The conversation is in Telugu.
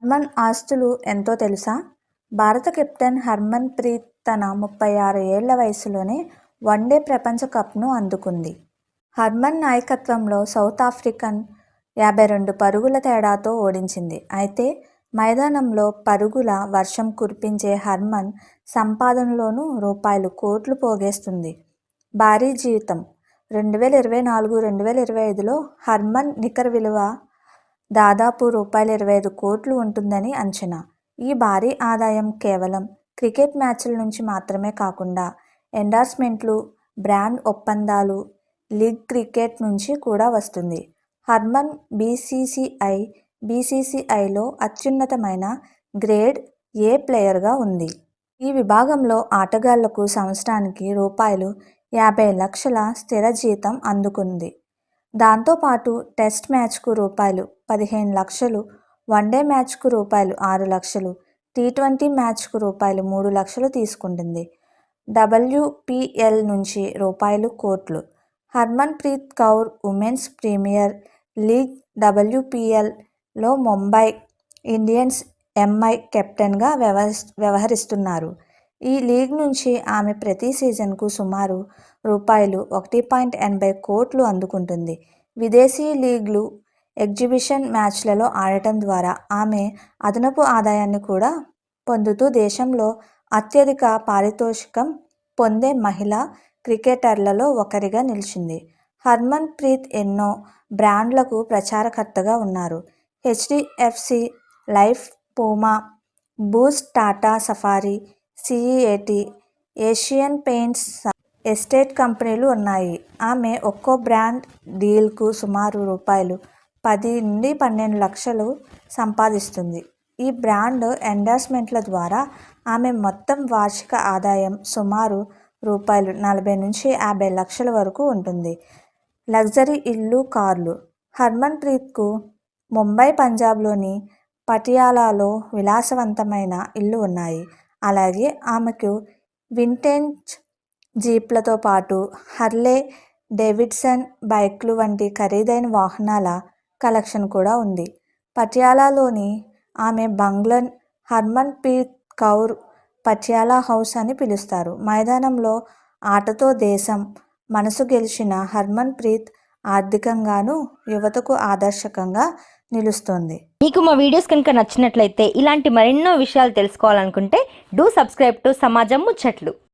హర్మన్ ఆస్తులు ఎంతో తెలుసా? భారత కెప్టెన్ హర్మన్ ప్రీత్ తన 36 ఏళ్ల వయసులోనే వన్డే ప్రపంచ కప్ను అందుకుంది. హర్మన్ నాయకత్వంలో సౌత్ ఆఫ్రికాను 52 పరుగుల తేడాతో ఓడించింది. అయితే మైదానంలో పరుగుల వర్షం కురిపించే హర్మన్ సంపాదనలోనూ రూపాయలు కోట్లు పోగేస్తుంది. భారీ జీతం 2024-2025లో హర్మన్ నికర విలువ దాదాపు రూ. 25 ఉంటుందని అంచనా. ఈ భారీ ఆదాయం కేవలం క్రికెట్ మ్యాచ్ల నుంచి మాత్రమే కాకుండా ఎండార్స్మెంట్లు, బ్రాండ్ ఒప్పందాలు, లీగ్ క్రికెట్ నుంచి కూడా వస్తుంది. హర్మన్ బీసీసీఐలో అత్యున్నతమైన గ్రేడ్ ఏ ప్లేయర్గా ఉంది. ఈ విభాగంలో ఆటగాళ్లకు సంవత్సరానికి రూ. 50 లక్షల స్థిర జీతం అందుకుంది. దాంతో పాటు టెస్ట్ మ్యాచ్కు రూ. 15 లక్షలు, వన్డే మ్యాచ్కు రూ. 6 లక్షలు, టీ20 మ్యాచ్కు రూ. 3 లక్షలు తీసుకుంటుంది. WPL నుంచి రూ. Harmanpreet Kaur women's premier league WPLలో ముంబై ఇండియన్స్ ఎంఐ కెప్టెన్గా వ్యవహరిస్తున్నారు. ఈ లీగ్ నుంచి ఆమె ప్రతి సీజన్కు సుమారు రూ. 1.80 అందుకుంటుంది. విదేశీ లీగ్లు, ఎగ్జిబిషన్ మ్యాచ్లలో ఆడటం ద్వారా ఆమె అదనపు ఆదాయాన్ని కూడా పొందుతూ దేశంలో అత్యధిక పారితోషికం పొందే మహిళా క్రికెటర్లలో ఒకరిగా నిలిచింది. హర్మన్ ప్రీత్ ఎన్నో బ్రాండ్లకు ప్రచారకర్తగా ఉన్నారు. HDFC life, Puma, Boost, Tata safari, CEAT, Asian paints, estate కంపెనీలు ఉన్నాయి. ఆమె ఒక్కో బ్రాండ్ డీల్కు సుమారు రూ. 10-12 లక్షలు సంపాదిస్తుంది. ఈ బ్రాండ్ ఎండార్స్మెంట్ల ద్వారా ఆమె మొత్తం వార్షిక ఆదాయం సుమారు రూ. 40-50 లక్షల వరకు ఉంటుంది. లగ్జరీ ఇళ్లు, కార్లు హర్మన్ ప్రీత్కు ముంబై, పంజాబ్లోని పటియాలాలో విలాసవంతమైన ఇళ్లు ఉన్నాయి. అలాగే ఆమెకు వింటేజ్ జీప్లతో పాటు హార్లే డేవిడ్సన్ బైక్లు వంటి ఖరీదైన వాహనాల కలెక్షన్ కూడా ఉంది. పటియాలాలోని ఆమె బంగ్లాను హర్మన్ ప్రీత్ కౌర్ పటియాలా హౌస్ అని పిలుస్తారు. మైదానంలో ఆటతో దేశం మనసు గెలిచిన హర్మన్ ప్రీత్ ఆర్థికంగానూ యువతకు ఆదర్శంగా నిలుస్తోంది. మీకు మా వీడియోస్ కనుక నచ్చినట్లయితే ఇలాంటి మరెన్నో విషయాలు తెలుసుకోవాలనుకుంటే డూ సబ్స్క్రైబ్ టు సమాజం ముచ్చట్లు.